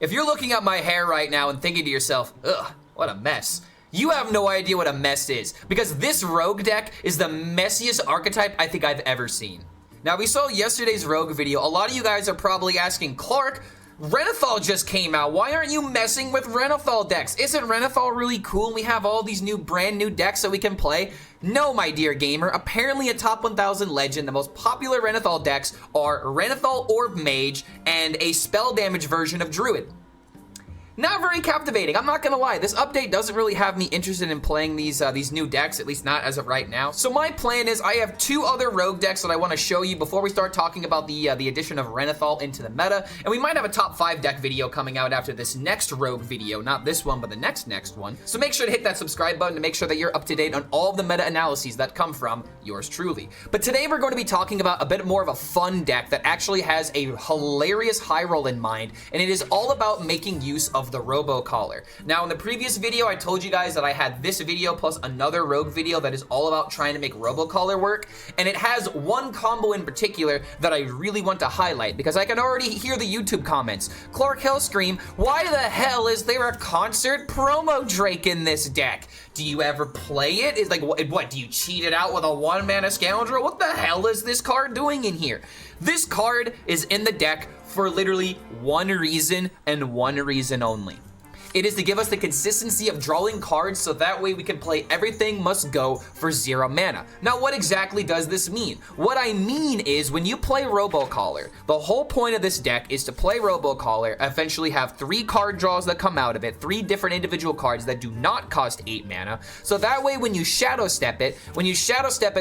If you're looking at my hair right now and thinking to yourself, ugh, what a mess, you have no idea what a mess is, because this rogue deck is the messiest archetype I think I've ever seen. Now, we saw yesterday's rogue video. A lot of you guys are probably asking, Clark, Renathal just came out. Why aren't you messing with Renathal decks? Isn't Renathal really cool? We have all these brand new decks that we can play. No, my dear gamer. Apparently a top 1000 legend, the most popular Renathal decks are Renathal Orb Mage and a spell damage version of Druid. Not very captivating, I'm not gonna lie. This update doesn't really have me interested in playing these new decks, at least not as of right now. So my plan is I have two other rogue decks that I want to show you before we start talking about the addition of Renathal into the meta. And we might have a top 5 deck video coming out after this next rogue video. Not this one, but the next one. So make sure to hit that subscribe button to make sure that you're up to date on all of the meta analyses that come from yours truly. But today we're going to be talking about a bit more of a fun deck that actually has a hilarious high roll in mind, and it is all about making use of the Robo-Collar. Now, in the previous video, I told you guys that I had this video plus another rogue video that is all about trying to make Robo-Collar work, and it has one combo in particular that I really want to highlight because I can already hear the YouTube comments. Clark HELLSCREAM, why the hell is there a concert promo Drake in this deck? Do you ever play it? Is like, what, do you cheat it out with a 1-mana scoundrel? What the hell is this card doing in here? This card is in the deck for literally one reason and one reason only. It is to give us the consistency of drawing cards so that way we can play Everything Must Go for 0 mana. Now, what exactly does this mean? What I mean is when you play Robo-Collar, the whole point of this deck is to play Robo-Collar, eventually have 3 card draws that come out of it, 3 different individual cards that do not cost 8 mana. So that way when you Shadow Step it,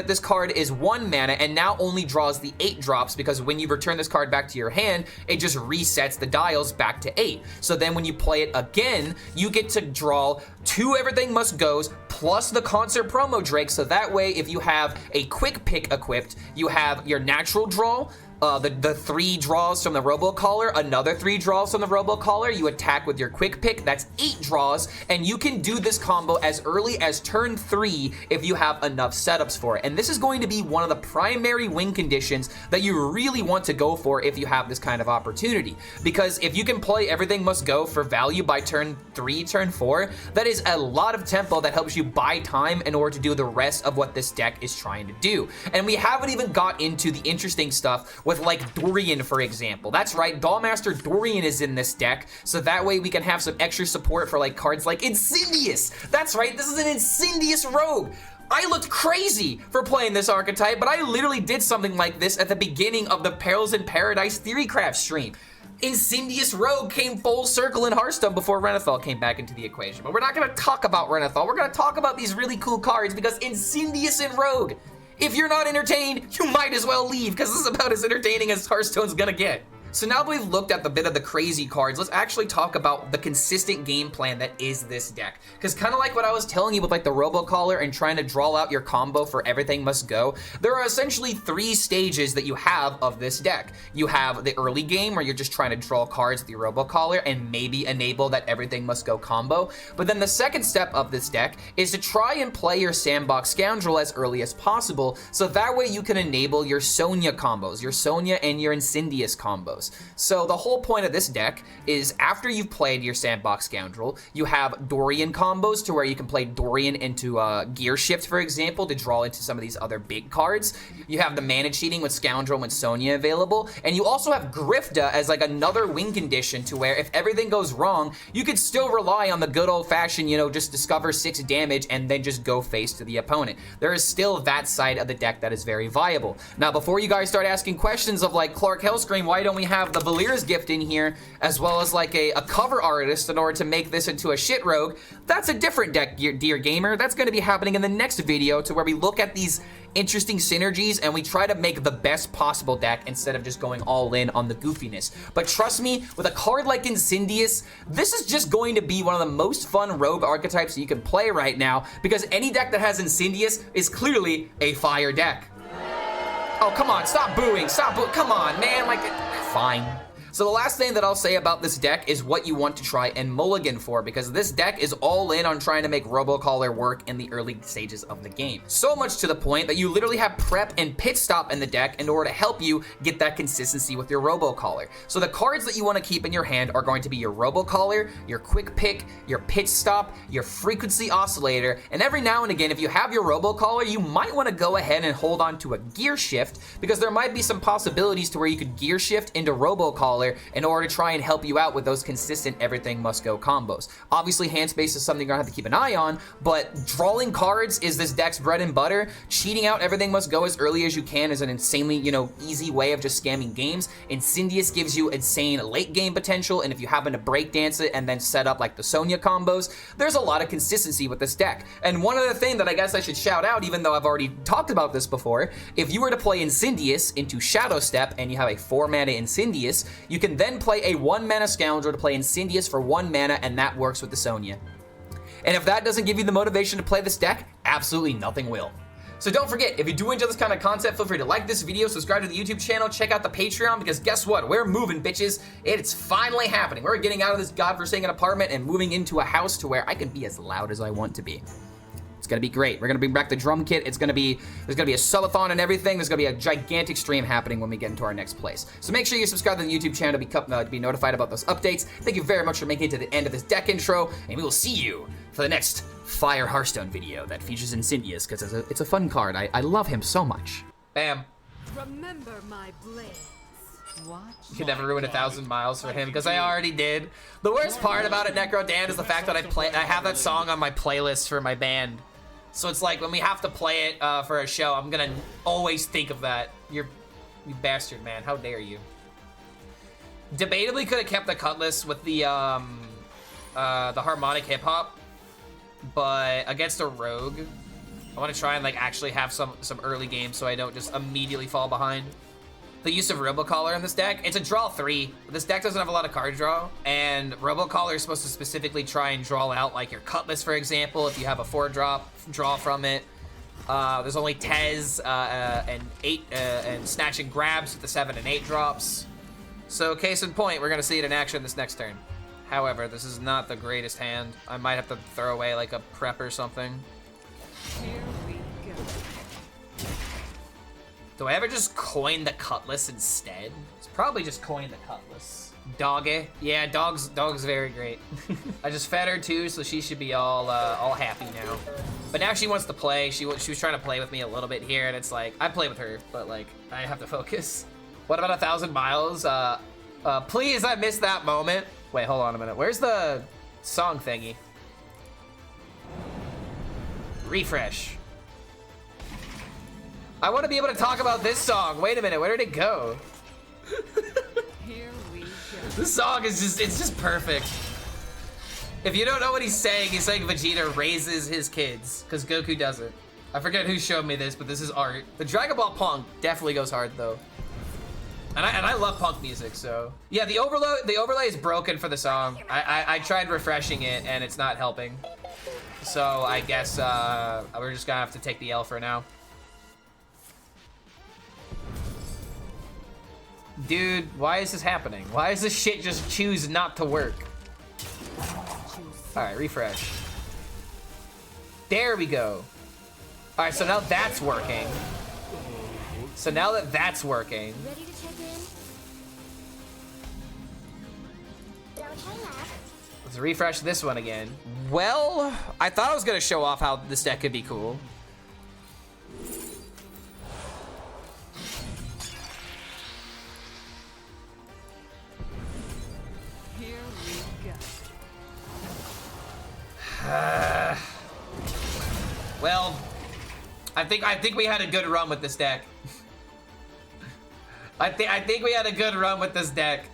this card is 1 mana and now only draws the 8 drops because when you return this card back to your hand, it just resets the dials back to 8. So then when you play it again, you get to draw 2 Everything Must Goes plus the Concert Promo Drake, so that way if you have a Quick Pick equipped, you have your natural draw, the 3 draws from the Robo-Collar, another 3 draws from the Robo-Collar, you attack with your Quick Pick, that's 8 draws, and you can do this combo as early as turn 3 if you have enough setups for it. And this is going to be one of the primary win conditions that you really want to go for if you have this kind of opportunity. Because if you can play Everything Must Go for value by turn 3, turn 4, that is a lot of tempo that helps you buy time in order to do the rest of what this deck is trying to do. And we haven't even got into the interesting stuff with like Dorian, for example. That's right, Dollmaster Dorian is in this deck, so that way we can have some extra support for like cards like Incindius. That's right, this is an Incindius rogue. I looked crazy for playing this archetype, but I literally did something like this at the beginning of the Perils in Paradise Theorycraft stream. Incindius Rogue came full circle in Hearthstone before Renathal came back into the equation. But we're not gonna talk about Renathal, we're gonna talk about these really cool cards because Incindius and Rogue. If you're not entertained, you might as well leave because this is about as entertaining as Hearthstone's gonna get. So now that we've looked at the bit of the crazy cards, let's actually talk about the consistent game plan that is this deck. Because kind of like what I was telling you with like the Robo-Collar and trying to draw out your combo for Everything Must Go, there are essentially 3 stages that you have of this deck. You have the early game where you're just trying to draw cards with your Robo-Collar and maybe enable that Everything Must Go combo. But then the second step of this deck is to try and play your Sandbox Scoundrel as early as possible, so that way you can enable your Sonya combos, your Sonya and your Incindius combos. So the whole point of this deck is after you've played your Sandbox Scoundrel, you have Dorian combos to where you can play Dorian into Gear Shift, for example, to draw into some of these other big cards. You have the mana cheating with Scoundrel and Sonya available, and you also have Grifta as like another win condition to where if everything goes wrong, you could still rely on the good old-fashioned, just discover 6 damage and then just go face to the opponent. There is still that side of the deck that is very viable. Now, before you guys start asking questions of like, Clark HELLSCREAM, why don't we have the Valyr's Gift in here, as well as like a cover artist in order to make this into a shit rogue? That's a different deck, dear gamer. That's going to be happening in the next video, to where we look at these interesting synergies and we try to make the best possible deck instead of just going all in on the goofiness. But trust me, with a card like Incindius, this is just going to be one of the most fun rogue archetypes you can play right now, because any deck that has Incindius is clearly a fire deck. Oh, come on, stop booing, come on, man, like, fine. So the last thing that I'll say about this deck is what you want to try and mulligan for, because this deck is all in on trying to make Robocaller work in the early stages of the game. So much to the point that you literally have prep and pit stop in the deck in order to help you get that consistency with your Robocaller. So the cards that you want to keep in your hand are going to be your Robocaller, your quick pick, your pit stop, your frequency oscillator, and every now and again, if you have your Robocaller, you might want to go ahead and hold on to a gear shift, because there might be some possibilities to where you could gear shift into Robocaller in order to try and help you out with those consistent everything must go combos. Obviously, hand space is something you're gonna have to keep an eye on, but drawing cards is this deck's bread and butter. Cheating out everything must go as early as you can is an insanely, easy way of just scamming games. Incindius gives you insane late game potential, and if you happen to breakdance it and then set up like the Sonya combos, there's a lot of consistency with this deck. And one other thing that I guess I should shout out, even though I've already talked about this before, if you were to play Incindius into Shadow Step and you have a 4-mana Incindius, you can then play a 1-mana Scoundrel to play Incindius for 1 mana, and that works with the Sonya. And if that doesn't give you the motivation to play this deck, absolutely nothing will. So don't forget, if you do enjoy this kind of content, feel free to like this video, subscribe to the YouTube channel, check out the Patreon, because guess what? We're moving, bitches. It's finally happening. We're getting out of this godforsaken apartment and moving into a house to where I can be as loud as I want to be. It's gonna be great. We're gonna bring back the drum kit. There's gonna be a subathon and everything. There's gonna be a gigantic stream happening when we get into our next place. So make sure you subscribe to the YouTube channel to be notified about those updates. Thank you very much for making it to the end of this deck intro, and we will see you for the next Fire Hearthstone video that features Incindius, because it's a fun card. I love him so much. Bam. Remember my blades. You could never ruin 1,000 miles for him, because I already did. The worst part about it, Necro Dan, is the fact that I have that song on my playlist for my band. So it's like when we have to play it for a show, I'm gonna always think of that. You bastard, man! How dare you? Debatably could have kept the Cutlass with the harmonic hip hop, but against a rogue, I want to try and like actually have some early game so I don't just immediately fall behind. The use of Robocaller in this deck, it's a draw 3. This deck doesn't have a lot of card draw, and Robocaller is supposed to specifically try and draw out like your Cutlass, for example, if you have a 4-drop, draw from it. There's only Tez and 8 and Snatch and Grabs with the 7 and 8 drops. So case in point, we're gonna see it in action this next turn. However, this is not the greatest hand. I might have to throw away like a prep or something. Here we go. Do I ever just coin the Cutlass instead? It's probably just coin the Cutlass. Doggy. Yeah, dog's very great. I just fed her too, so she should be all happy now. But now she wants to play. She was trying to play with me a little bit here, and it's like, I play with her, but like, I have to focus. What about 1,000 miles? Please, I missed that moment. Wait, hold on a minute. Where's the song thingy? Refresh. I want to be able to talk about this song. Wait a minute, where did it go? Here we go. This song is it's just perfect. If you don't know what he's saying Vegeta raises his kids, because Goku doesn't. I forget who showed me this, but this is art. The Dragon Ball Punk definitely goes hard though. And I love punk music, so. Yeah, the overlay is broken for the song. I tried refreshing it and it's not helping. So I guess we're just gonna have to take the L for now. Dude, why is this happening? Why does this shit just choose not to work? All right, refresh. There we go. All right, so now that's working. So now that that's working. Ready to check in? Don't hang up. Let's refresh this one again. Well, I thought I was gonna show off how this deck could be cool. Here we go. Well, I think we had a good run with this deck. I think we had a good run with this deck.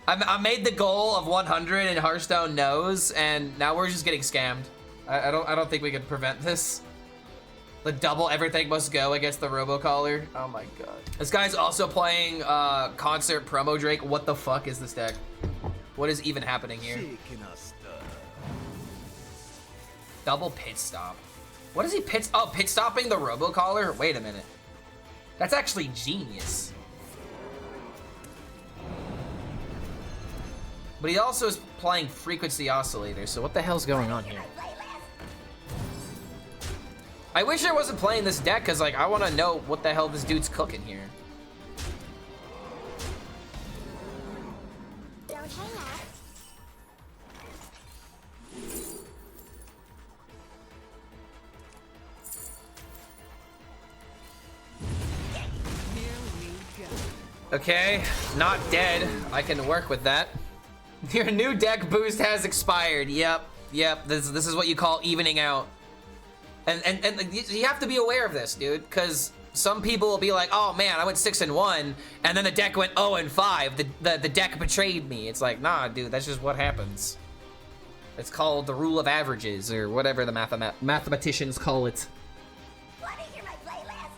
I made the goal of 100 and Hearthstone knows, and now we're just getting scammed. I don't think we can prevent this. The double everything must go against the Robocaller. Oh my god. This guy's also playing Concert Promo Drake. What the fuck is this deck? What is even happening here? Double pit stop. What is he pit stopping the Robocaller? Wait a minute. That's actually genius. But he also is playing Frequency Oscillator, so what the hell's going on here? I wish I wasn't playing this deck, because, like, I want to know what the hell this dude's cooking here. Don't hang up. Here we go. Okay, not dead. I can work with that. Your new deck boost has expired. Yep. This is what you call evening out. And you have to be aware of this, dude, because some people will be like, oh man, I went 6-1, and then the deck went 0-5. The deck betrayed me. It's like, nah, dude, that's just what happens. It's called the rule of averages, or whatever the mathematicians call it. What is your my playlist?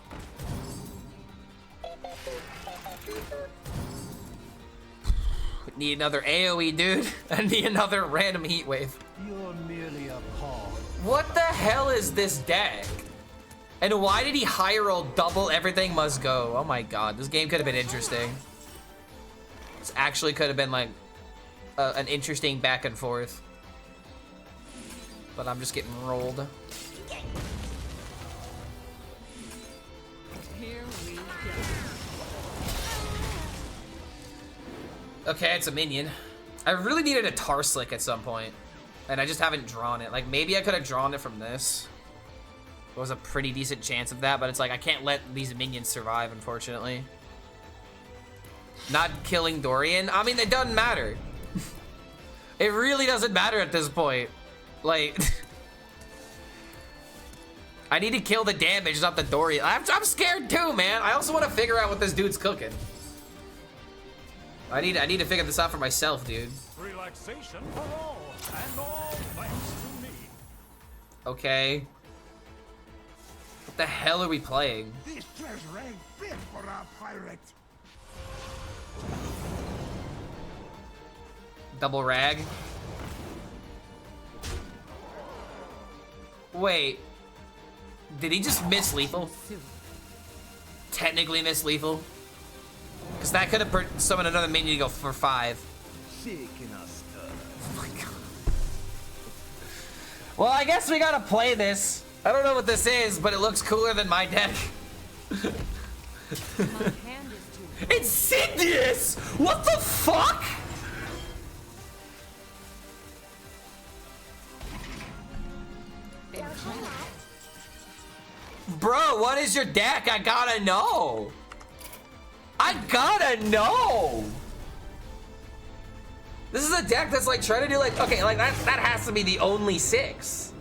Need another AoE, dude. I need another random heat wave. You're merely a pawn. What the hell is this deck? And why did he high roll double everything must go? Oh my god, this game could have been interesting. This actually could have been like an interesting back and forth. But I'm just getting rolled. Here we go. Okay, it's a minion. I really needed a tar slick at some point, and I just haven't drawn it. Like, maybe I could have drawn it from this. There was a pretty decent chance of that, but it's like I can't let these minions survive, unfortunately. Not killing Dorian? I mean, it doesn't matter. It really doesn't matter at this point. Like, I need to kill the damage, not the Dorian. I'm scared too, man. I also want to figure out what this dude's cooking. I need to figure this out for myself, dude. Relaxation for all, and all thanks to me. Okay. What the hell are we playing? This treasure ain't fit for a pirate. Double rag? Wait. Did he just miss lethal? Technically miss lethal? Because that could have summoned another minion to go for 5. Shaking us up. Oh my god. Well, I guess we gotta play this. I don't know what this is, but it looks cooler than my deck. My hand is too. Incindius! What the fuck? Don't hang up. Bro, what is your deck? I gotta know. I gotta know. This is a deck that's like trying to do like, okay, like that has to be the only 6.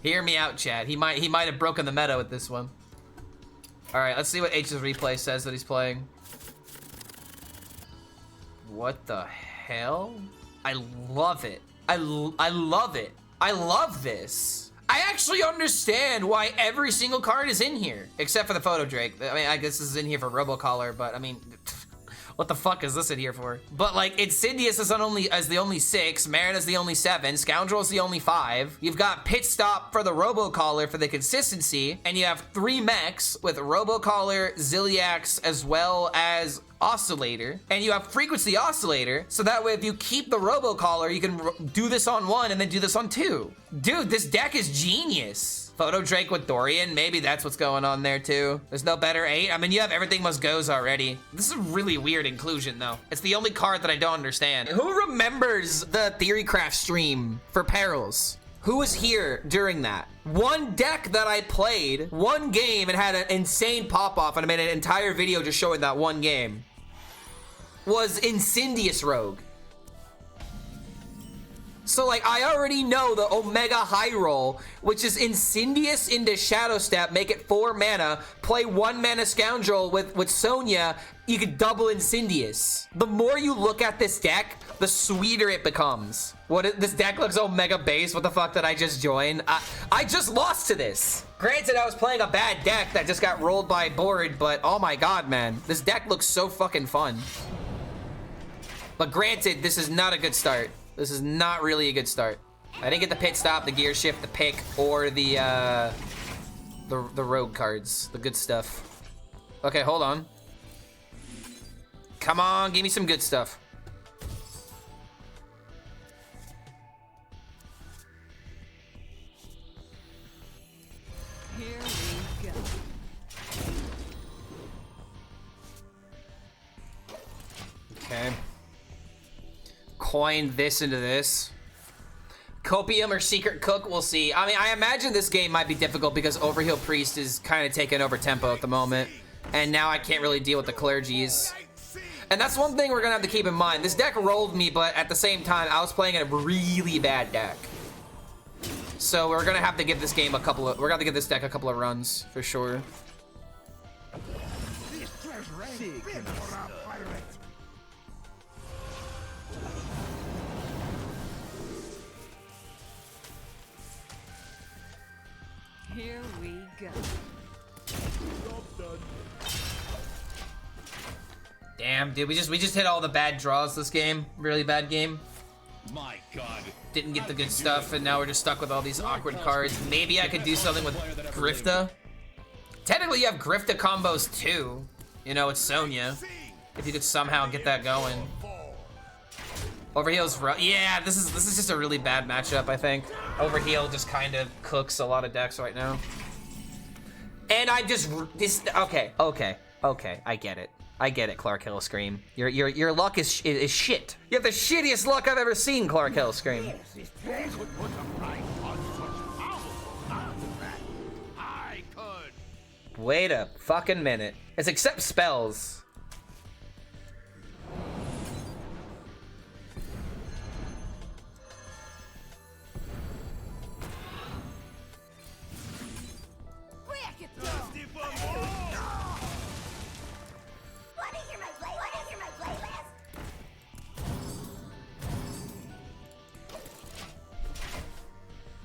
Hear me out, Chad. He might have broken the meta with this one. All right, let's see what HSReplay says that he's playing. What the hell? I love it. I love it. I love this. I actually understand why every single card is in here, except for the Photo Drake. I mean, I guess this is in here for Robocaller, but I mean, what the fuck is this in here for? But like, Incindius is the only 6, Marin is the only 7, Scoundrel is the only 5. You've got Pit Stop for the Robocaller for the consistency, and you have 3 mechs with Robocaller, Ziliax, as well as Oscillator, and you have Frequency Oscillator, so that way if you keep the Robocaller, you can do this on 1 and then do this on 2. Dude, this deck is genius. Photo Drake with Dorian, maybe that's what's going on there too. There's no better 8. I mean, you have Everything Must Goes already. This is a really weird inclusion though. It's the only card that I don't understand. Who remembers the Theorycraft stream for Perils? Who was here during that? One deck that I played, one game, and had an insane pop-off, and I made an entire video just showing that one game, was Incindius Rogue. So like, I already know the Omega High Roll, which is Incindius into Shadow Step, make it 4 mana, play 1 mana Scoundrel with Sonya, you could double Incindius. The more you look at this deck, the sweeter it becomes. This deck looks Omega base, what the fuck did I just join? I just lost to this. Granted, I was playing a bad deck that just got rolled by board, but oh my god, man. This deck looks so fucking fun. But granted, this is not a good start. This is not really a good start. I didn't get the Pit Stop, the Gear Shift, the Pick, or the Rogue cards, the good stuff. Okay, hold on. Come on, give me some good stuff. coin this into this. Copium or Secret Cook, we'll see. I mean, I imagine this game might be difficult because Overheal Priest is kind of taking over tempo at the moment. And now I can't really deal with the clergies. And that's one thing we're gonna have to keep in mind. This deck rolled me, but at the same time, I was playing a really bad deck. So we're gonna have to give this game we're gonna have to give this deck a couple of runs, for sure. Here we go. Damn, dude, we just hit all the bad draws this game. Really bad game. My God. Didn't get the good stuff, and now we're just stuck with all these awkward cards. Maybe I could do something with Grifta. Technically, you have Grifta combos too. You know, it's Sonya. If you could somehow get that going. Overheal's rough. Yeah, this is just a really bad matchup, I think. Overheal just kind of cooks a lot of decks right now. And I just okay, I get it. I get it, Clark HELLSCREAM. Your luck is shit. You have the shittiest luck I've ever seen, Clark HELLSCREAM. I could. Wait a fucking minute. It's except spells.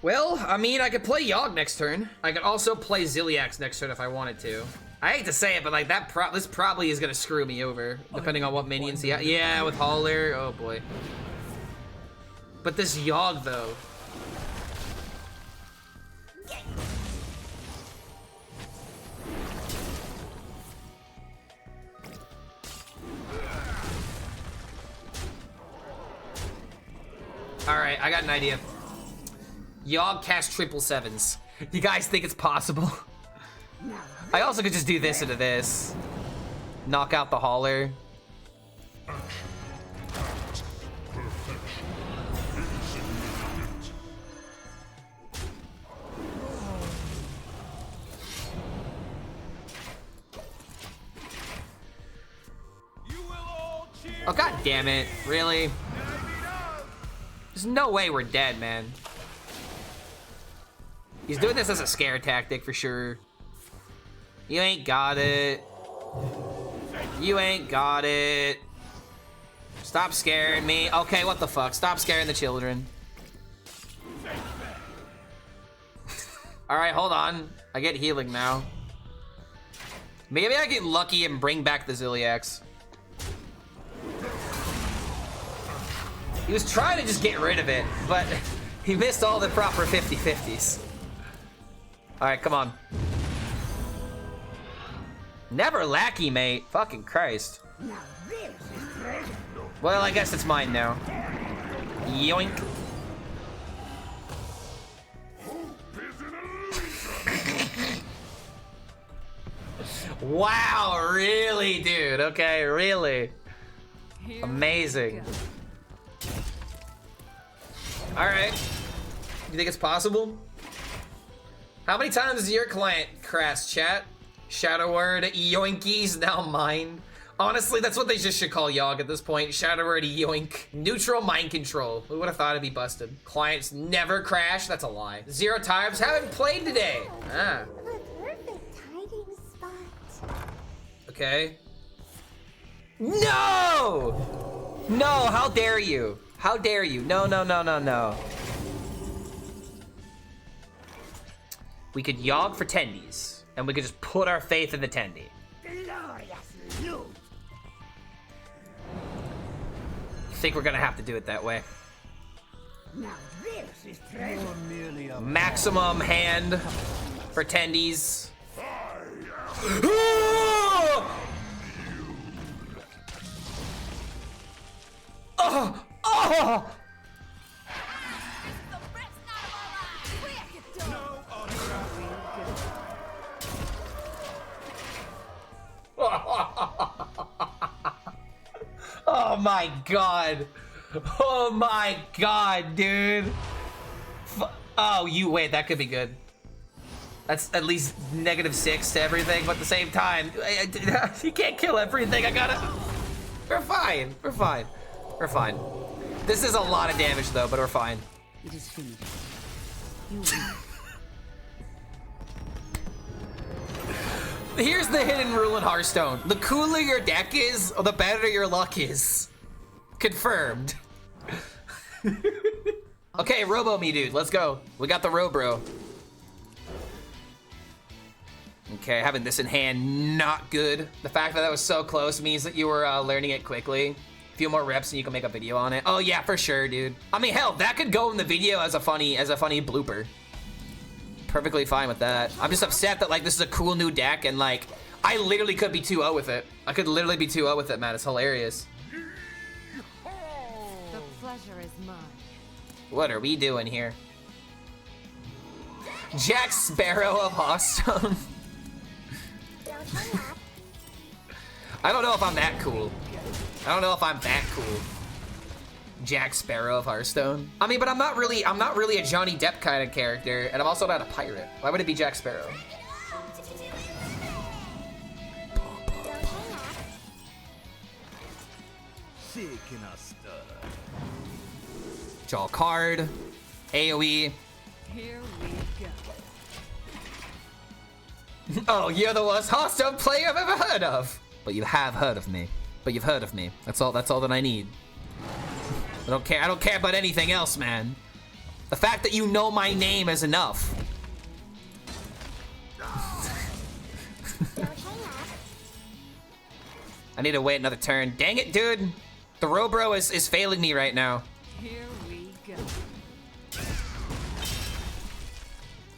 Well, I mean, I could play Yogg next turn. I could also play Ziliax next turn if I wanted to. I hate to say it, but like this probably is gonna screw me over, depending on what minions he has. Yeah, with Holler, oh boy. But this Yogg though. All right, I got an idea. Yogg cast 777s. You guys think it's possible? I also could just do this into this. Knock out the Holler. Oh, god damn it. Really? There's no way we're dead, man. He's doing this as a scare tactic for sure. You ain't got it. You ain't got it. Stop scaring me. Okay, what the fuck? Stop scaring the children. Alright, hold on. I get healing now. Maybe I get lucky and bring back the Ziliax. He was trying to just get rid of it, but he missed all the proper 50-50s. Alright, come on. Never lackey, mate. Fucking Christ. Well, I guess it's mine now. Yoink. Wow, really, dude? Okay, really. Amazing. Alright. You think it's possible? How many times is your client crashed, chat? Shadow word, yoinkies, now mine. Honestly, that's what they just should call Yogg at this point. Shadow word, yoink. Neutral mind control. Who would have thought it'd be busted? Clients never crash? That's a lie. 0 times, haven't played today. Ah. The perfect hiding spot. Okay. No! No, how dare you? How dare you? No, no, no, no, no. We could Yogg for tendies, and we could just put our faith in the tendy. I think we're gonna have to do it that way. Maximum hand for tendies. Oh! Oh! Oh my god. Oh my god, dude. Oh, you wait, that could be good. That's at least -6 to everything, but at the same time, you can't kill everything. I gotta. We're fine. We're fine. We're fine. This is a lot of damage though, but we're fine. It is finished. You win. Here's the hidden rule in Hearthstone. The cooler your deck is, the better your luck is. Confirmed. Okay, Robo me, dude. Let's go. We got the Robro. Okay, having this in hand, not good. The fact that that was so close means that you were learning it quickly. A few more reps and you can make a video on it. Oh yeah, for sure, dude. I mean, hell, that could go in the video as a funny blooper. Perfectly fine with that. I'm just upset that like this is a cool new deck and like I literally could be 2-0 with it. I could literally be 2-0 with it, man. It's hilarious. The pleasure is mine. What are we doing here? Jack Sparrow of Hearthstone. I don't know if I'm that cool. I don't know if I'm that cool. Jack Sparrow of Hearthstone. I mean, but I'm not really a Johnny Depp kind of character, and I'm also not a pirate. Why would it be Jack Sparrow? Draw a card. AoE. Here we go. Oh, you're the worst Hearthstone player I've ever heard of. But you have heard of me. But you've heard of me. That's all that I need. I don't care about anything else, man. The fact that you know my name is enough. I need to wait another turn. Dang it, dude. The Robro is failing me right now. Here we go.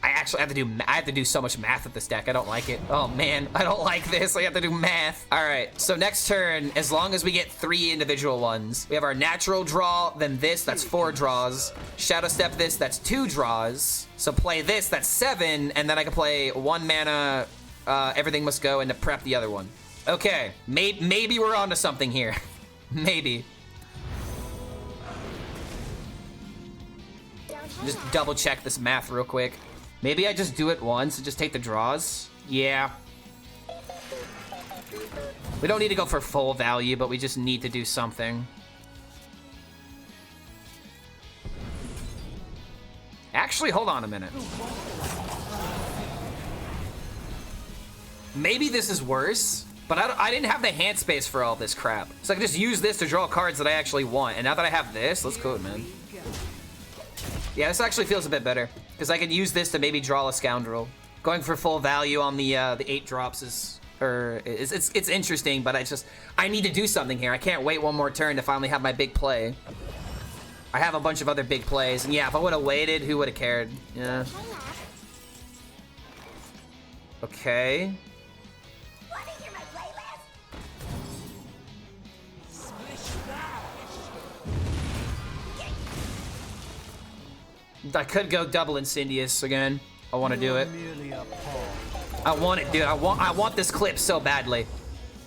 I have to do so much math with this deck. I don't like it. Oh man, I don't like this. I have to do math. All right, so next turn, as long as we get 3 individual ones, we have our natural draw, then this, that's 4 draws. Shadow Step this, that's 2 draws. So play this, that's 7, and then I can play 1 mana, everything must go, and to prep the other one. Okay, maybe we're onto something here. Maybe. Just double check this math real quick. Maybe I just do it once and just take the draws. Yeah. We don't need to go for full value, but we just need to do something. Actually, hold on a minute. Maybe this is worse, but I didn't have the hand space for all this crap. So I can just use this to draw cards that I actually want. And now that I have this, let's go, man. Yeah, this actually feels a bit better because I could use this to maybe draw a Scoundrel. Going for full value on the 8 drops it's interesting, but I need to do something here. I can't wait one more turn to finally have my big play. I have a bunch of other big plays, and yeah, if I would have waited, who would have cared? Yeah. Okay. I could go double Incindius again. I want to do it. I want it, dude. I want this clip so badly.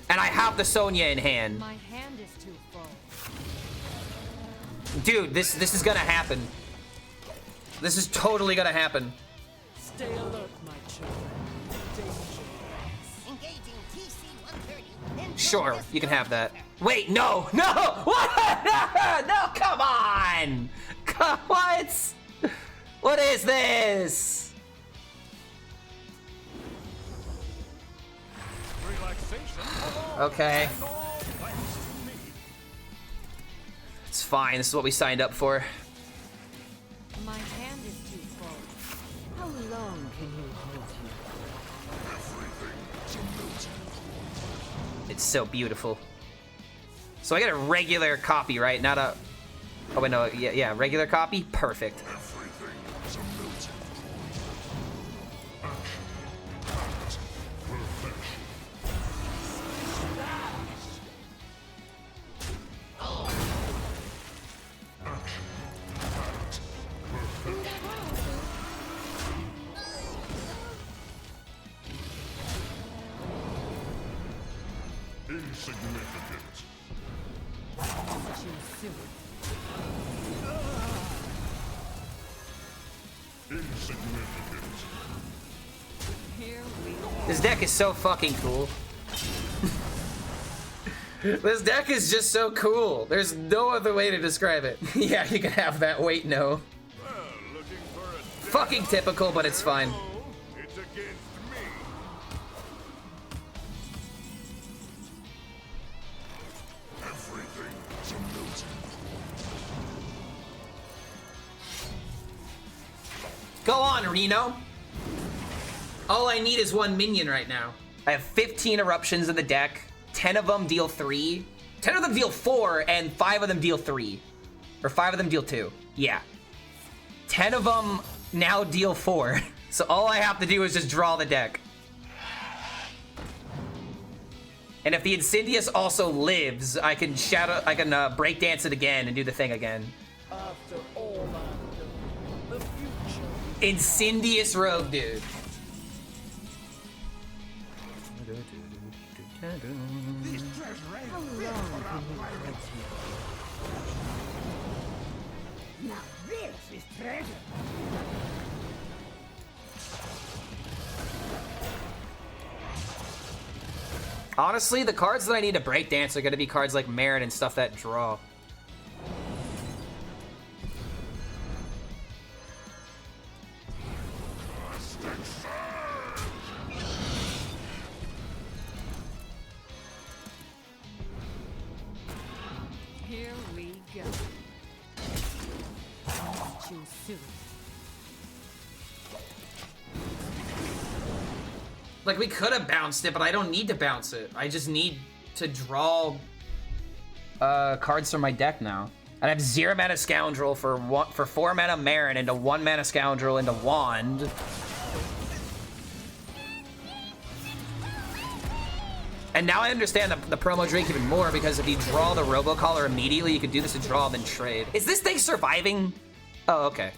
And I have the Sonya in hand. My hand is too full. Dude, this is gonna happen. This is totally gonna happen. Stay alert, my children. Engaging TC-130. Sure, you can have that. Wait, no! No! What? No, come on! What? What is this? Okay. It's fine. This is what we signed up for. My hand is too full. How long can you hold me? It's so beautiful. So I get a regular copy, right? Not a... Oh, wait, no. Yeah, regular copy? Perfect. Insignificant. Too soon. Here we This deck is so fucking cool. This deck is just so cool. There's no other way to describe it. Yeah, you can have that. Wait, no. Well, looking for a Fucking typical, but it's fine. demo? It's against me. Go on, Reno. All I need is one minion right now. I have 15 eruptions in the deck. 10 of them deal 3. 10 of them deal 4, and 5 of them deal 3. Or 5 of them deal 2. Yeah. 10 of them now deal 4. So all I have to do is just draw the deck. And if the Incindius also lives, I can breakdance it again and do the thing again. After all I've done, the future. Incindius rogue, dude. How long can you hold here? Now this is treasure. Honestly, the cards that I need to breakdance are gonna be cards like Marin and stuff that draw. Here we go. Too soon. Like, we could have bounced it, but I don't need to bounce it. I just need to draw cards from my deck now. And I have 0 mana Scoundrel for 4 mana Marin into 1 mana Scoundrel into Wand. And now I understand the promo drink even more, because if you draw the Robocaller immediately, you can do this to draw and then trade. Is this thing surviving? Oh, okay.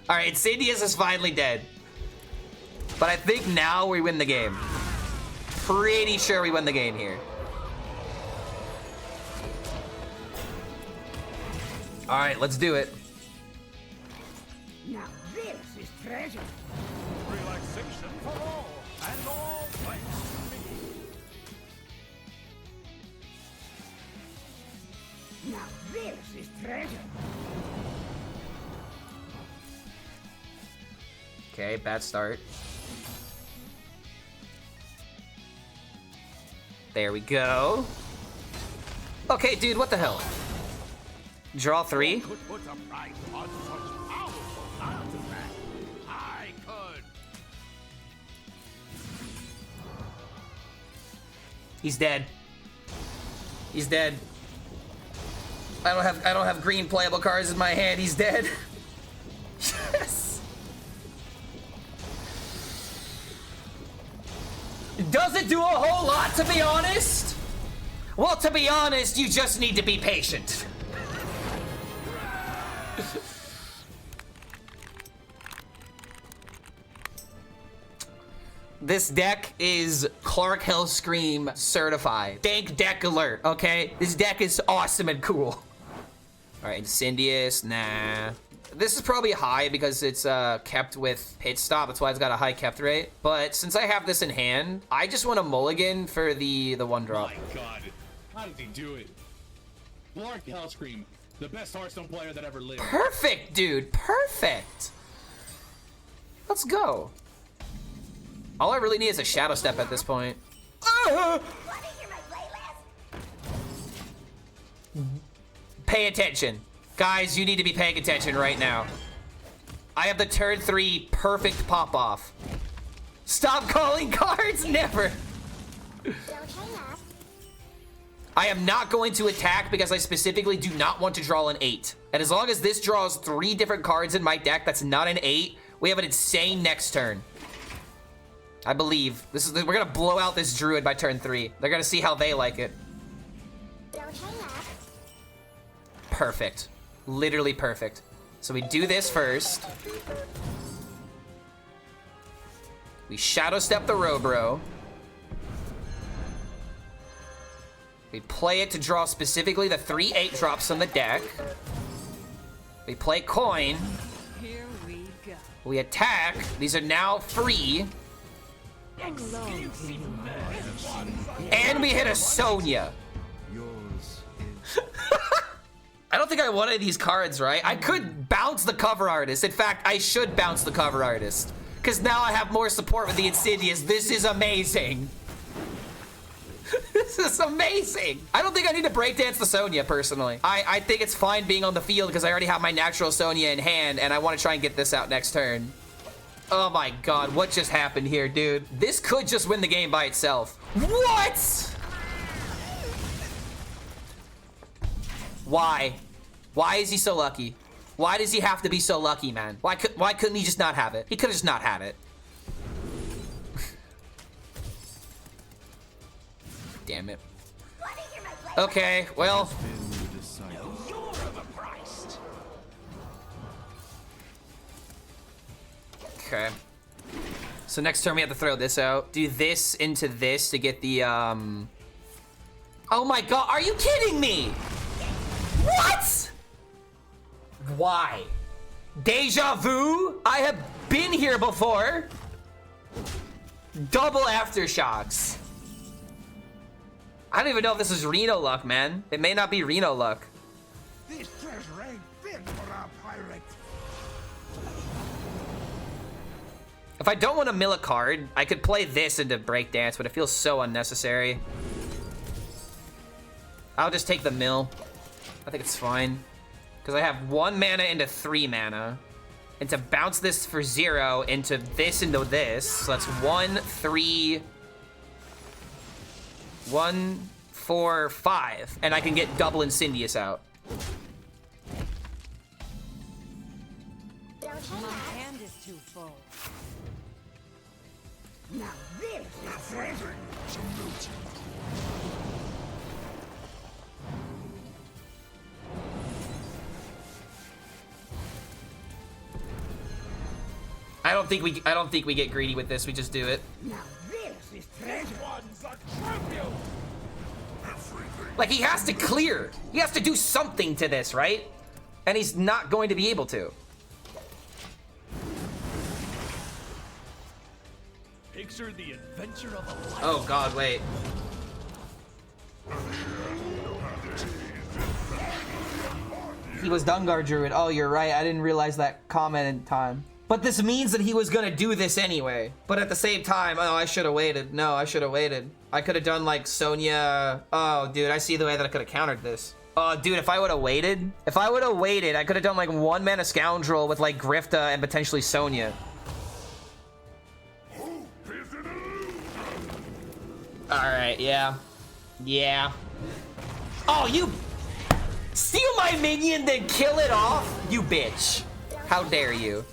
All right, Incindius is finally dead. But I think now we win the game. Pretty sure we win the game here. All right, let's do it. Now this is treasure. Relaxation for all, and all thanks to me. Now this is treasure. Okay, bad start. There we go. Okay, dude, what the hell? Draw 3? Could put a price on such powerful artifact. I could. He's dead. He's dead. I don't have green playable cards in my hand. He's dead. Yes. Doesn't do a whole lot, to be honest. Well, to be honest, you just need to be patient. This deck is Clark HELLSCREAM certified. Dank deck alert, okay? This deck is awesome and cool. All right, Incindius, nah. This is probably high because it's kept with hit stop. That's why it's got a high kept rate. But since I have this in hand, I just want a mulligan for the 1-drop. My God, how did he do it? Clark HELLSCREAM, the best Hearthstone player that ever lived. Perfect, dude, perfect. Let's go. All I really need is a Shadow Step at this point. Want to hear my playlist? Pay attention. Guys, you need to be paying attention right now. I have the turn 3 perfect pop-off. Stop calling cards, never. Don't hang up. I am not going to attack because I specifically do not want to draw an 8. And as long as this draws 3 different cards in my deck that's not an 8, we have an insane next turn. I believe. We're gonna blow out this druid by turn 3. They're gonna see how they like it. Don't hang up. Perfect. Literally perfect. So we do this first. We Shadow Step the Robro. We play it to draw specifically the 3 8-drops on the deck. We play coin. Here we go. We attack. These are now free. How long can you hold? And we hit a Sonya. I don't think I wanted these cards, right? I could bounce the cover artist. In fact, I should bounce the cover artist. Because now I have more support with the Incindius. This is amazing. This is amazing. I don't think I need to breakdance the Sonya, personally. I think it's fine being on the field because I already have my natural Sonya in hand, and I want to try and get this out next turn. Oh my god, what just happened here, dude? This could just win the game by itself. What? Why? Why is he so lucky? Why does he have to be so lucky, man? Why couldn't he just not have it? He could have just not had it. Damn it. Okay, well. Okay. So next turn we have to throw this out. Do this into this to get the, Oh my god, are you kidding me? What? Why? Deja vu? I have been here before. Double aftershocks. I don't even know if this is Reno luck, man. It may not be Reno luck. This treasure ain't fit for a pirate. If I don't want to mill a card, I could play this into breakdance, but it feels so unnecessary. I'll just take the mill. I think it's fine. Because I have 1 mana into 3 mana. And to bounce this for 0 into this into this. So that's 1, 3... 1, 4, 5. And I can get double Incindius out. Don't hang My up. hand is too full. Now this is treasure. I don't think we get greedy with this. We just do it. Now this is treasure. One's a champion. Everything. Like, he has to clear. He has to do something to this, right? And he's not going to be able to. Picture the adventure of a life. Oh god, wait. He was Dungar Druid. Oh, you're right. I didn't realize that comment in time. But this means that he was gonna do this anyway. But at the same time, oh, I should have waited. No, I should have waited. I could have done like Sonya. Oh, dude, I see the way that I could have countered this. Oh, dude, if I would have waited, I could have done like 1 mana Scoundrel with like Grifta and potentially Sonya. All right, yeah. Yeah. Oh, you steal my minion, then kill it off? You bitch. How dare you?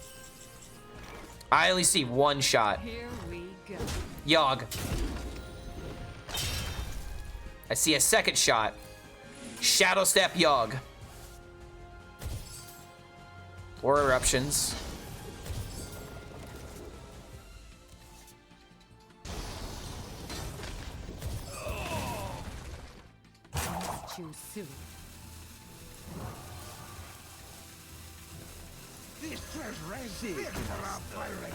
I only see 1 shot. Here we go. Yogg. I see a 2nd shot. Shadow Step Yogg. Or Eruptions. Too soon. This treasure ain't fit for a pirate.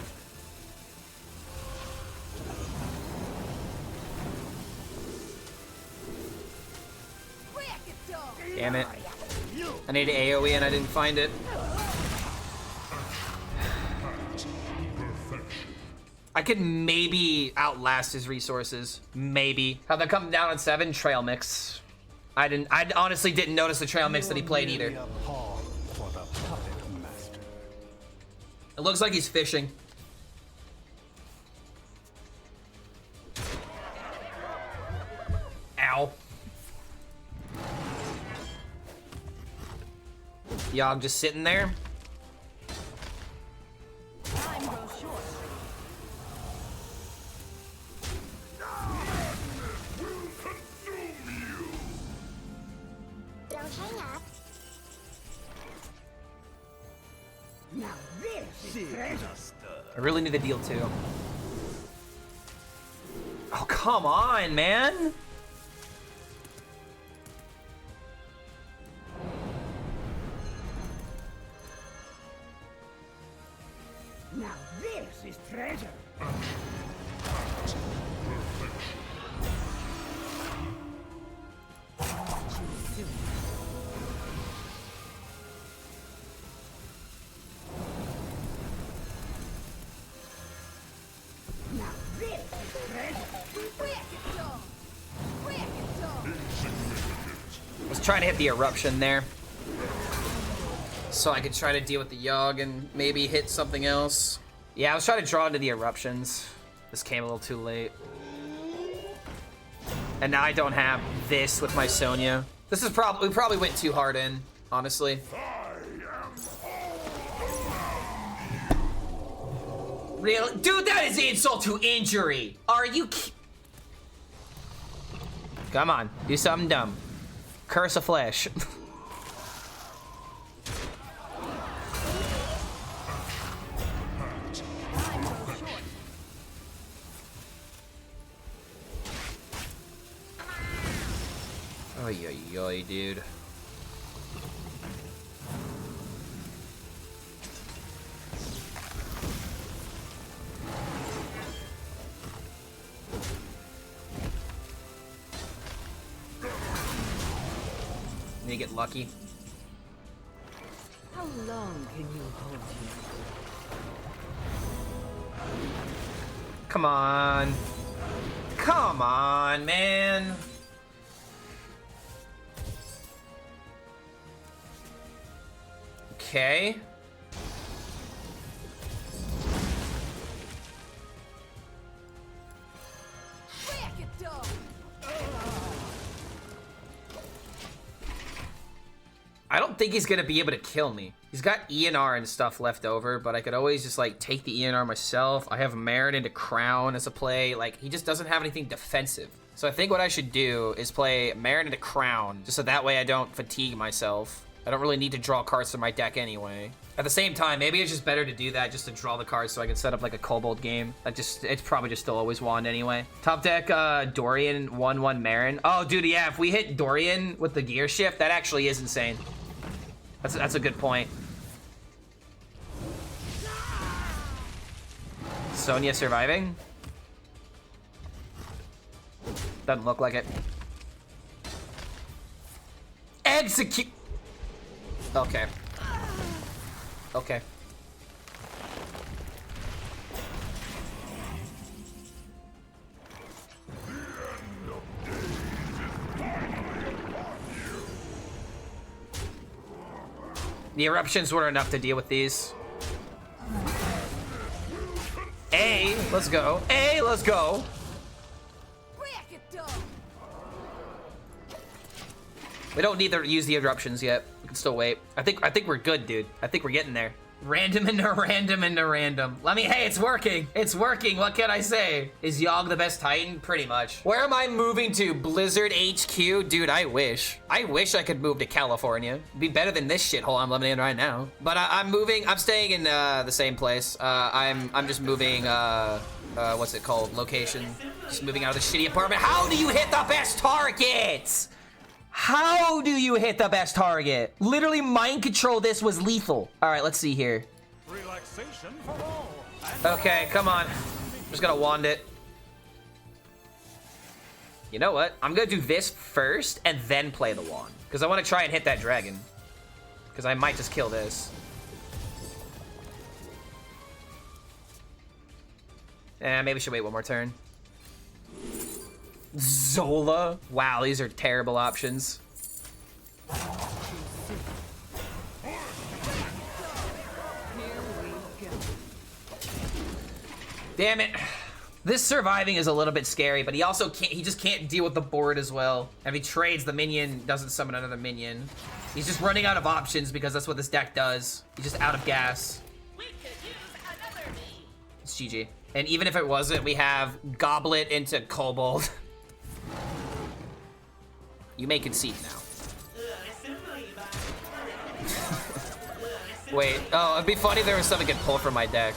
Damn it. I need AoE and I didn't find it. I could maybe outlast his resources. Maybe. How'd that come down on 7? Trail mix. I honestly didn't notice the trail mix that he played either. It looks like he's fishing. Ow. Yeah, I'm just sitting there. Time goes short. Don't hang up. Now this is treasure. I really need the deal too. Oh, come on, man. Now this is treasure. Now this is treasure. I was trying to hit the eruption there, so I could try to deal with the Yogg and maybe hit something else. Yeah, I was trying to draw into the eruptions. This came a little too late. And now I don't have this with my Sonya. This is probably, we probably went too hard in, honestly. Really? Dude, that is insult to injury. Are you Come on, do something dumb. Curse of flesh. Oy, oy, oy, dude. Need to get lucky. How long can you hold here? Come on. Come on, man. Okay. I don't think he's gonna be able to kill me. He's got ENR and stuff left over, but I could always just like take the ENR myself. I have Merit into Crown as a play. Like, he just doesn't have anything defensive. So I think what I should do is play Merit into Crown, just so that way I don't fatigue myself. I don't really need to draw cards from my deck anyway. At the same time, maybe it's just better to do that just to draw the cards so I can set up like a Kobold game. It's probably just still always Wand anyway. Top deck, Dorian, 1/1 Marin. Oh, dude, yeah, if we hit Dorian with the gear shift, that actually is insane. That's a good point. Sonya surviving? Doesn't look like it. Execute! Okay. Okay. The eruptions weren't enough to deal with these. A, let's go. A, let's go. We don't need to use the eruptions yet. We can still wait. I think we're good, dude. I think we're getting there. Random into random into random. Hey, it's working. It's working. What can I say? Is Yogg the best Titan? Pretty much. Where am I moving to? Blizzard HQ? Dude, I wish. I wish I could move to California. It'd be better than this shithole I'm living in right now. But I'm moving. I'm staying in the same place. I'm just moving. What's it called? Location. Just moving out of the shitty apartment. How do you hit the best targets? How do you hit the best target? Literally, mind control this was lethal. All right, let's see here. Relaxation for all. Okay, come on. I'm just gonna wand it. You know what? I'm gonna do this first and then play the wand. Because I want to try and hit that dragon. Because I might just kill this. Maybe I should wait one more turn. Zola? Wow, these are terrible options. Damn it. This surviving is a little bit scary, but he also can't, he just can't deal with the board as well. If he trades, the minion doesn't summon another minion. He's just running out of options because that's what this deck does. He's just out of gas. We could use another me. It's GG. And even if it wasn't, we have Goblet into Kobold. You may concede now. Wait, oh, it'd be funny if there was something I could pull from my deck.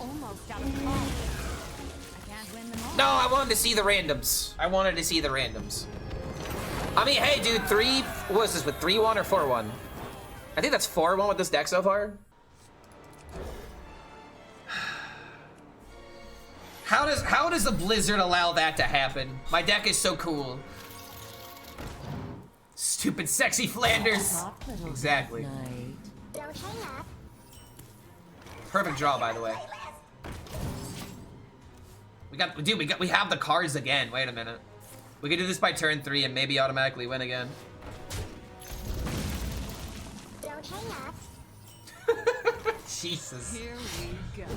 I'm almost out of cards. I can't win them all. No, I wanted to see the randoms. I wanted to see the randoms. I mean, hey, dude, what was this with 3-1 or 4-1? I think that's 4-1 with this deck so far. How does the Blizzard allow that to happen? My deck is so cool. Stupid sexy Flanders. Exactly. Don't hang up. Perfect draw, by the way. We have the cards again. Wait a minute. We could do this by turn 3 and maybe automatically win again. Don't hang up. Jesus. Here we go.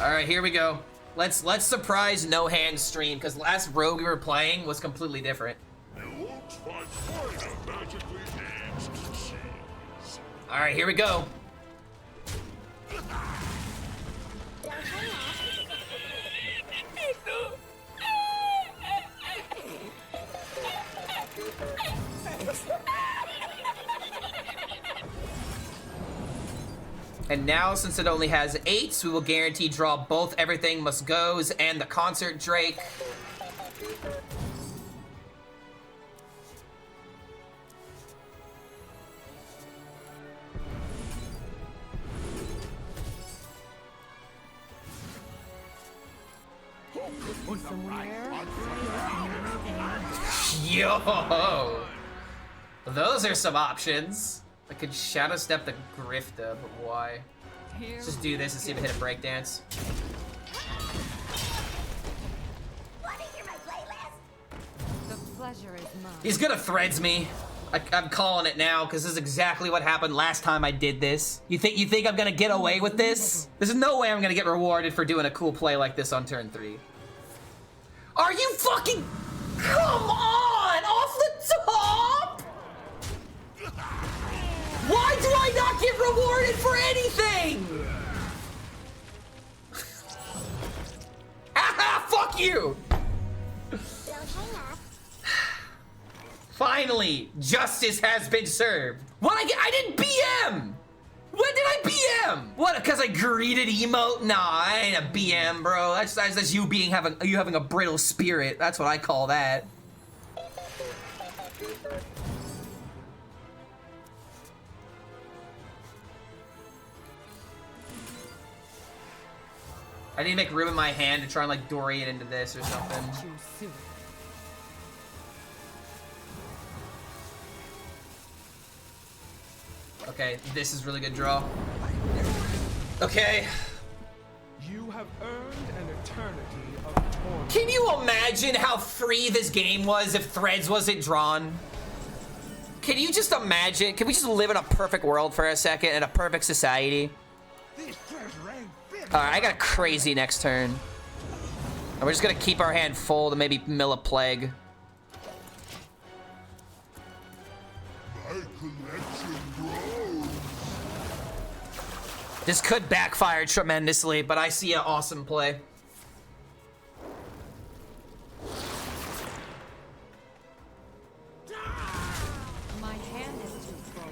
All right, here we go. Let's surprise no hand stream because last rogue we were playing was completely different. It looks like quite a magically aged cheese. All right, here we go. Don't hang up. And now, since it only has 8s, we will guarantee draw both Everything Must Goes and the Concert Drake. Yo! Those are some options. I could Shadow Step the Grifta, but why? Let's just do this and see if I hit a breakdance. Want to hear my playlist? The pleasure is mine. He's gonna threads me. I'm calling it now because this is exactly what happened last time I did this. You think I'm gonna get away with this? There's no way I'm gonna get rewarded for doing a cool play like this on turn 3. Are you fucking... Come on! Off the top? Why do I not get rewarded for anything? Haha, fuck you! Don't hang up. Finally, justice has been served. What I didn't BM! When did I BM? What, because I greeted emote? Nah, I ain't a BM, bro. That's you having a brittle spirit. That's what I call that. I need to make room in my hand to try and like dory it into this or something. Too soon. Okay, this is really good draw. Okay. You have earned an eternity of torment. Can you imagine how free this game was if threads wasn't drawn? Can you just imagine? Can we just live in a perfect world for a second, in a perfect society? This treasure ain't fit. All right, I got a crazy next turn. And we're just gonna keep our hand full to maybe mill a plague. My collection grows. This could backfire tremendously, but I see an awesome play. My hand is too full.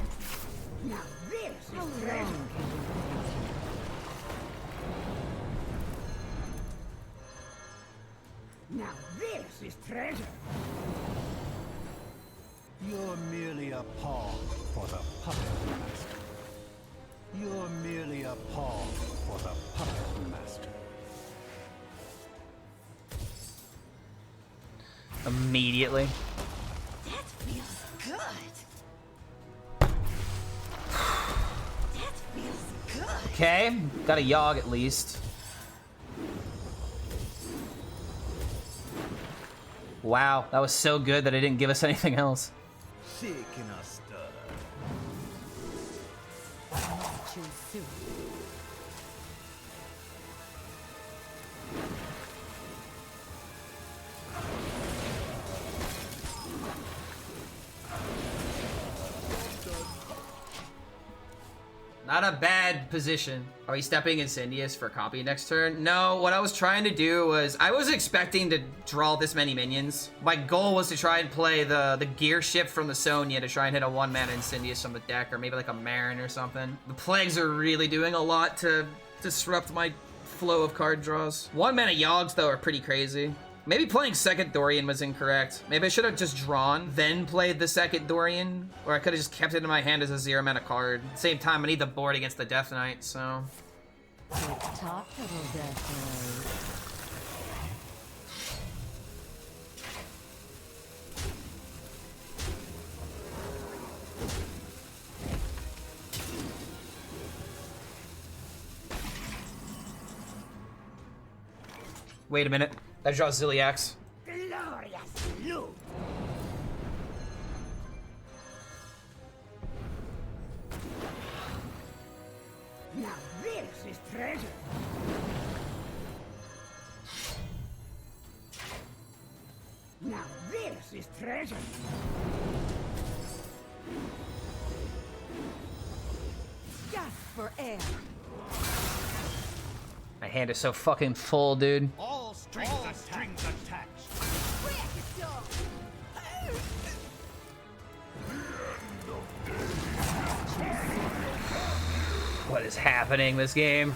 Now this How is long treasure. can you Now this is treasure. You're merely a pawn for the puppet master. You're merely a pawn for the puppet master. Immediately. That feels good. That feels good. Okay, got a Yogg at least. Wow, that was so good that it didn't give us anything else. Sick in a stir. too soon? Not a bad position. Are we stepping Incindius for copy next turn? No, what I was trying to do was, I was expecting to draw this many minions. My goal was to try and play the gear ship from the Sonya to try and hit a 1-mana Incindius from the deck, or maybe like a Marin or something. The Plagues are really doing a lot to disrupt my flow of card draws. 1-mana Yoggs, though, are pretty crazy. Maybe playing second Dorian was incorrect. Maybe I should have just drawn, then played the second Dorian. Or I could have just kept it in my hand as a 0 mana card. At the same time, I need the board against the Death Knight, so... Tick-tock, little Death Knight. Wait a minute. I draw Ziliax. Glorious loot. Now this is treasure. Now this is treasure. Just for air. My hand is so fucking full, dude. All strings attached. What is happening this game?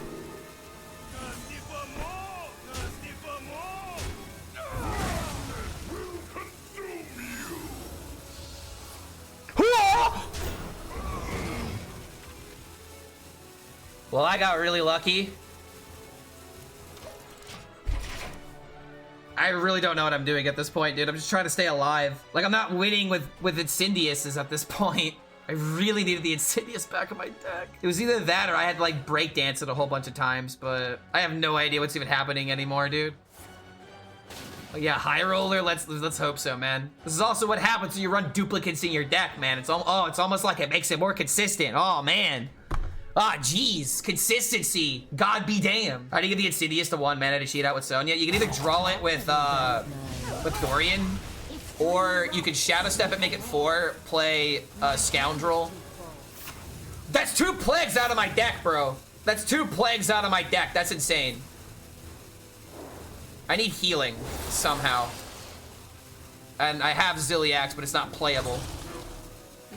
Well, I got really lucky. I really don't know what I'm doing at this point, dude. I'm just trying to stay alive. Like, I'm not winning with Incindius at this point. I really needed the Incindius back in my deck. It was either that or I had to, like, breakdance it a whole bunch of times, but I have no idea what's even happening anymore, dude. Oh, yeah, high roller. Let's hope so, man. This is also what happens when you run duplicates in your deck, man. It's almost like it makes it more consistent. Oh, man. Ah, jeez. Consistency. God be damned. How do you get the Insidious to 1 mana to cheat out with Sonya? You can either draw it with Dorian, or you can Shadow Step it, make it 4, play Scoundrel. That's 2 plagues out of my deck, bro. That's 2 plagues out of my deck. That's insane. I need healing somehow. And I have Ziliax, but it's not playable.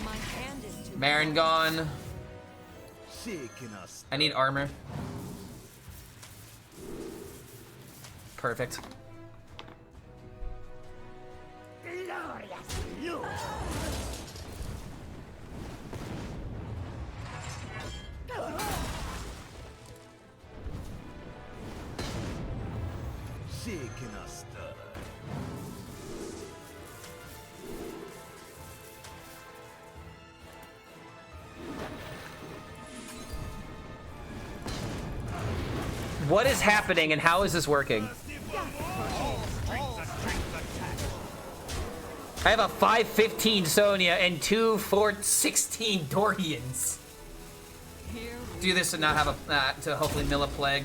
My hand is too Marengon. I need armor. Perfect. Glorious loot. What is happening and how is this working? I have a 5/15 Sonya and 2 4/16 Dorians. Do this and not have a to hopefully mill a plague.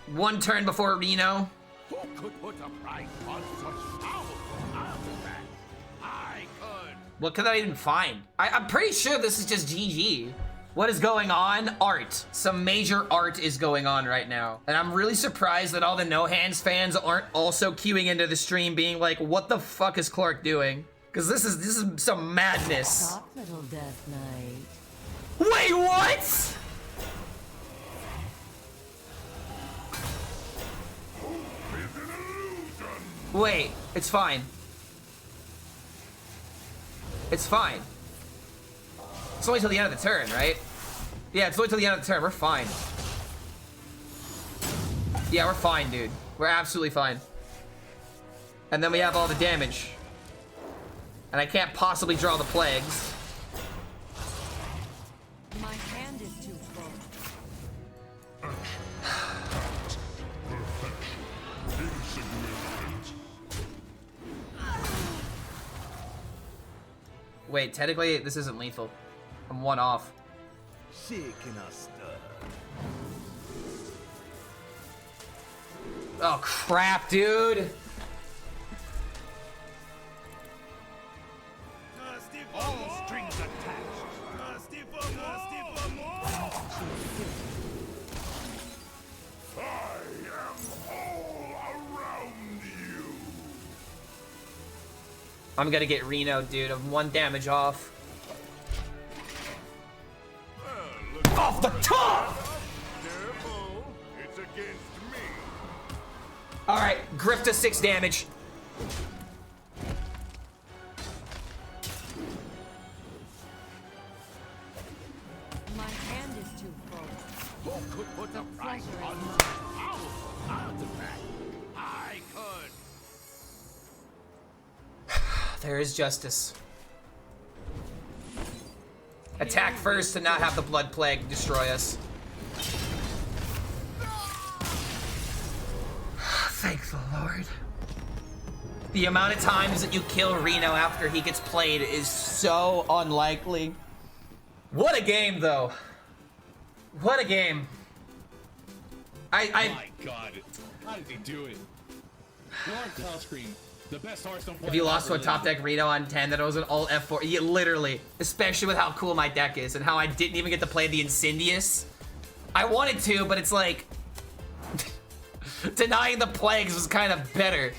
1 turn before Reno. Who could put a price on such powerful artifacts? I could. What could I even find? I'm pretty sure this is just GG. What is going on? Art. Some major art is going on right now. And I'm really surprised that all the No Hands fans aren't also queuing into the stream being like, what the fuck is Clark doing? Because this is some madness. Stop, little Death Knight. Wait, what? Wait, it's fine. It's fine. It's only till the end of the turn, right? Yeah, it's only till the end of the turn. We're fine. Yeah, we're fine, dude. We're absolutely fine. And then we have all the damage. And I can't possibly draw the plagues. My hand is too full. Wait, technically, this isn't lethal. I'm 1 off. Oh, crap, dude. All strings attached. I am all around you. I'm gonna get Reno, dude. I'm 1 damage off. Off the top! Careful, it's against me. All right, Griff to 6 damage. My hand is too full. Who could put a price Pleasure on is such powerful artifact? I could. There is justice. Attack first to not have the blood plague destroy us. Thank the Lord. The amount of times that you kill Reno after he gets played is so unlikely. What a game, though. What a game. My God, how did he do it? Lord HELLSCREAM, the best Hearthstone player. If you lost to a ever top lived. deck Reno on 10, then it was an alt F4. Yeah, literally. Especially with how cool my deck is and how I didn't even get to play the Incindius. I wanted to, but it's like... denying the plagues was kind of better.